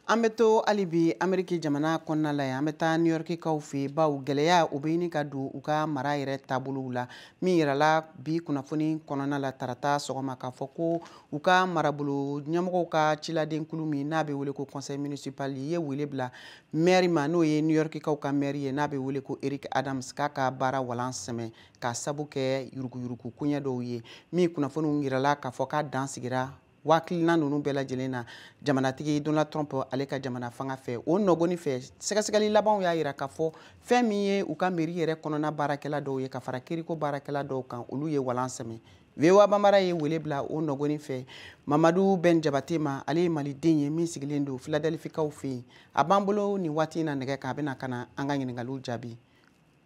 An bɛ to hali bi Ameriki jamana kɔnɔna la yan, an bɛ taa New York kaw fɛ baw gɛlɛya u bɛ ɲini ka don u ka mara yɛrɛ taabolow la min yirala bi kunnafoni kɔnɔna la tarata sɔgɔma k'a fɔ ko u ka marabolo ɲɛmɔgɔw ka ciladenkulu min n'a bɛ wele ko conseil municipal ye wele bila maire ma n'o ye New York kaw ka maire ye n'a bɛ wele ko Eric Adams k'a ka baara walan sɛmɛ ka sabu kɛ yuruguyurugu koɲɛ dɔw ye min kunnafoniw yirala k'a fɔ k'a dan sigira wakilina ninnu bɛɛ lajɛlen na jamanatigi Donald Trump ale ka jamana fanga fɛ o nɔgɔni fɛ sɛgɛsɛgɛli labanw y'a yira k'a fɔ fɛn min ye u ka mairie yɛrɛ kɔnɔna baarakɛla dɔw ye ka fara kiriko baarakɛla dɔw kan olu ye walan sɛmɛ VOA Banbara ye wele bila o nɔgɔni fɛ Mamadu Ben Jabate ma ale ye maliden ye min sigilen don Philadelphie kaw fɛ yen a b'an bolo ni waati in na nɛgɛ kan a bɛna ka na an ka ɲininkaliw jaabi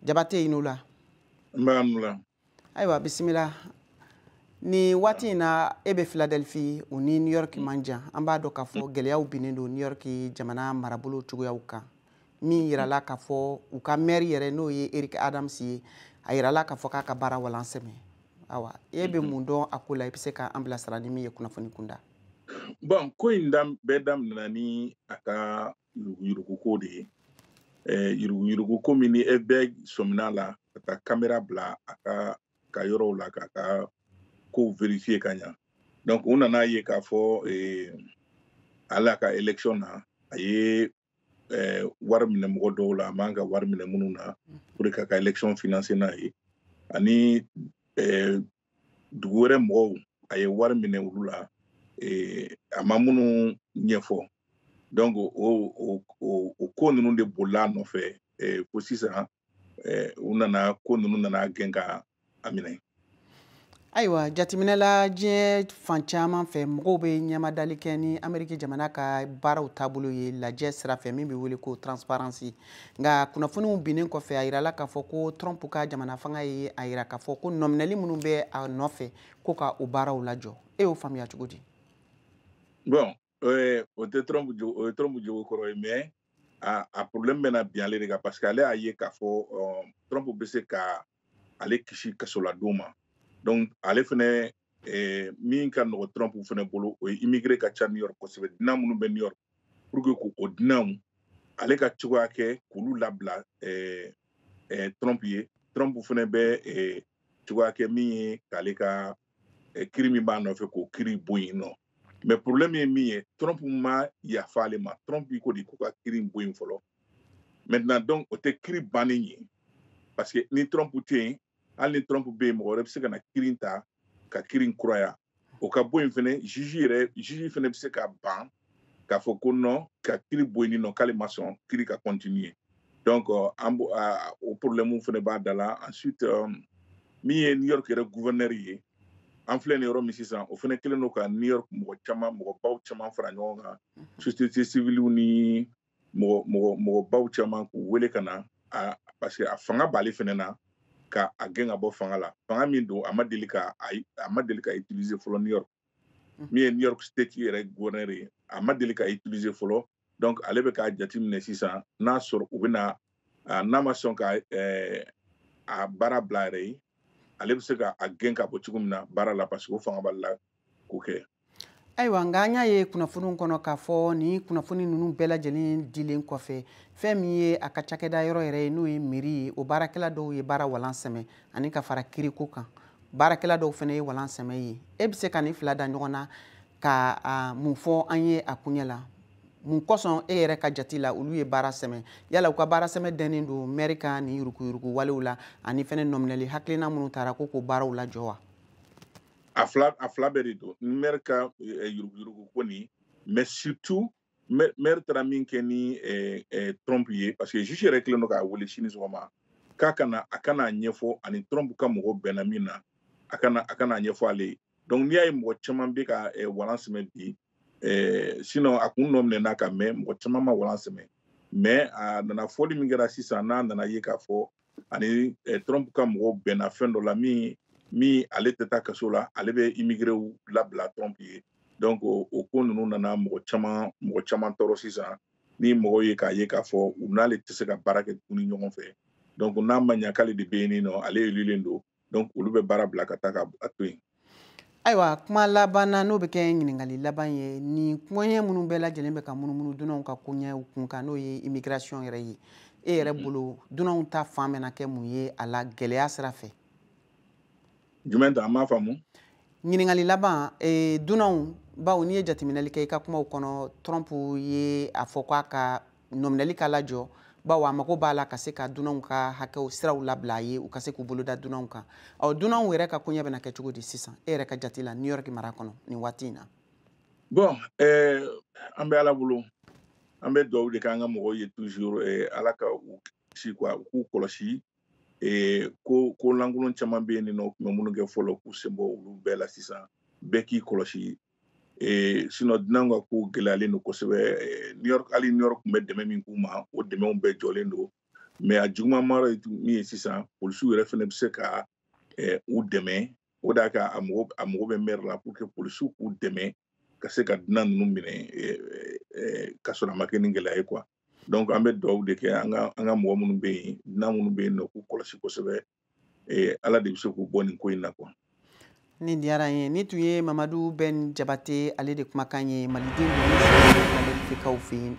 Jabate i n'o la ayiwa bisimila ni waati in na e bɛ Philadelphie o ni New York man jan an b'a dɔn k'a fɔ gɛlɛyaw binnen don New York jamana marabolo cogoyaw kan min yirala k'a fɔ u ka maire yɛrɛ n'o ye Eric Adams ye a yirala k'a fɔ k'a ka baara walan sɛmɛ awa e bɛ mun dɔn a ko la i bɛ se ka an bilasira ni min ye kunnafoni kunda bon ko in bɛɛ daminɛna ni a ka yuruguyuruguko de ye yuruguyuruguko min ni e bɛɛ sɔmin'a la ka taa kamera bila a ka yɔrɔw la k'a ka kow vérifier ka ɲa donc u nana ye k'a fɔ ale ka élection na a ye wari minɛ mɔgɔ dɔw la a man ka wari minɛ minnu na pour que ka élection financer n'a ye ani dugu wɛrɛ mɔgɔw a ye wari minɛ olu la a ma minnu ɲɛfɔ donc o ko ninnu de bolila nɔfɛ fo sisan u nana ko ninnu nana gɛn ka a minɛ ayiwa jateminɛla diɲɛ fan caman fɛ mɔgɔw bɛ ɲɛmadali kɛ ni Ameriki jamana ka baaraw taabolo ye lajɛ sira fɛ min bɛ wele ko transparency nka kunnafoniw binnen kɔfɛ a yirala k'a fɔ ko Trump ka jamana fanga ye a yira k'a fɔ ko nɔminɛli minnu bɛ a nɔfɛ ko ka o baaraw lajɔ e y'o faamuya cogo di bon o tɛ Trump jogo kɔrɔ ye mais a problème bɛna bin ale de kan parce que ale y'a ye k'a fɔ Trump bɛ se ka ale kisi kasoladon ma donc ale fɛnɛ min ka nɔgɔ Trump fɛnɛ bolo o ye immigré ka ca New York kosɛbɛ dunan minnu bɛ New York pour que k'o dunanw ale ka cogoya kɛ k'olu labila Trump ye Trump fɛnɛ bɛ cogoya kɛ min ye k'ale ka kiiri min b'a nɔfɛ k'o kiiri bɔ yen nɔ mais problème ye min ye Trump ma yafa ale ma Trump ko de ko ka kiiri bɔ yen fɔlɔ maintenant donc o tɛ kiiri bannen ye parce que ni Trump tɛ yen hali ni Trump bɛ yen mɔgɔ wɛrɛ bɛ se ka na kiiri ta ka kiiri kuraya o ka bɔ yen fɛnɛ juge fɛnɛ bɛ se ka ban k'a fɔ ko non ka kiiri bɔ yen nɔ k'ale ma sɔn kiiri ka continuer donc o problème fɛnɛ b'a da la ensuite min ye New York yɛrɛ gouverneur ye an filɛ nin yɔrɔ min sisan o fɛnɛ kɛlen don ka New York mɔgɔbaw caman fara ɲɔgɔn kan société civile ni mɔgɔbaw caman k'u wele ka na parce que a fanga b'ale fɛnɛ na ka a gɛn ka bɔ fanga la fanga min don a ma deli ka utiliser fɔlɔ New York min ye New York State yɛrɛ gouverneur ye a ma deli ka utiliser fɔlɔ donc ale bɛ k'a jateminɛ sisan n'a sɔrɔ u bɛna n'a ma sɔn ka a baara bila yɛrɛ ye ale bɛ se ka a gɛn ka bɔ cogo min na baara la parce que o fanga b'ale la k'o kɛ ayiwa nka an y'a ye kunnafoniw kɔnɔ k'a fɔ ni kunnafoni ninnu bɛɛ lajɛlen dilen kɔfɛ fɛn min ye a ka cakɛda yɔrɔ yɛrɛ ye n'o ye mairie ye o baarakɛla dɔw ye baara walan sɛmɛ ani ka fara kiriko kan baarakɛla dɔw fɛnɛ ye walan sɛmɛ ye e bɛ se ka nin fila da ɲɔgɔn na ka mun fɔ an ye a kuɲɛ la mun kosɔn e yɛrɛ ka jate la olu ye baara sɛmɛ yala u ka baara sɛmɛ dɛnnen don maire ka nin yuruguyurugu walew la ani fɛnɛ nɔminɛli hakilina minnu taara ko k'o baaraw lajɔ wa a fila bɛɛ de don maire ka yuruguyurugu ko nin mais surtout maire taara min kɛ ni Trump ye parce que juge yɛrɛ kɛlen don k'a wele sini sɔgɔma a kana ɲɛfɔ ani Trump ka mɔgɔ bɛnna min na a kana ɲɛfɔ ale ye donc n'i y'a ye mɔgɔ caman bɛ ka walan sɛmɛ bi sinon a kun nɔminɛna ka mɛn mɔgɔ caman ma walan sɛmɛ mais a nana fɔli min kɛra sisan n'a nana ye k'a fɔ ani Trump ka mɔgɔ bɛnna fɛn dɔ la min ale tɛ taa kaso la ale bɛ immigré labila Trump ye donc o ko ninnu nana mɔgɔ caman tɔɔrɔ sisan ni mɔgɔw ye k'a ye k'a fɔ u n'ale tɛ se ka baara kɛ tuguni ɲɔgɔn fɛ donc n'a ma ɲa k'ale de bɛ yen nɔ ale élulen don donc olu bɛ baara bila ka taa ka to yen Ayiwa kuma laban na n'o bɛ kɛ ɲininkali laban ye ni kumaɲɛ minnu bɛɛ lajɛlen bɛ ka munumunu dunanw ka koɲɛw kun kan n'o ye immigration yɛrɛ ye e yɛrɛ bolo dunanw ta fan bɛna kɛ mun ye a la gɛlɛya sira fɛ jumɛn ta an m'a faamu ɲininkali laban dunanw bawo n'i ye jateminɛli kɛ i ka kumaw kɔnɔ Trump ye a fɔ k'a ka nɔminɛli k'a lajɔ bawo a mago b'a la ka se ka dunanw ka hakɛw siraw labila a ye u ka se k'u bolo da dunanw kan dunanw yɛrɛ ka koɲɛ bɛna kɛ cogo di sisan e yɛrɛ ka jate la New York mara kɔnɔ nin waati in na bon an bɛ ala bolo an bɛ dugawu de kɛ an ka mɔgɔw ye toujours ala ka u kisi quoi u k'u kɔlɔsi ko lankolon caman bɛ yen nɔ u tun bɛ minnu kɛ fɔlɔ k'u sen bɔ olu bɛɛ la sisan bɛɛ k'i kɔlɔsi sinon dunanw ka ko gɛlɛyalen don kosɛbɛ New York hali New York tun bɛ dɛmɛ min k'u ma o dɛmɛw bɛɛ jɔlen don mais a juguman mara ye min ye sisan polisiw yɛrɛ fana bɛ se ka u dɛmɛ o de y'a kɛ a mago bɛ maire la pour que polisiw k'u dɛmɛ ka se ka dunan ninnu minɛ ka sɔrɔ a ma kɛ ni gɛlɛya ye quoi donc an bɛ dugawu de kɛ an ka mɔgɔ minnu bɛ yen dunan minnu bɛ yen nɔ k'u kɔlɔsi kosɛbɛ ala de bɛ se k'u bɔ nin ko in na quoi nin diyara n ye ni tun ye Mamadu Bɛn Jabate ale de kumakan ye maliden don min sigilen filɛ Amerikikaw fɛ yen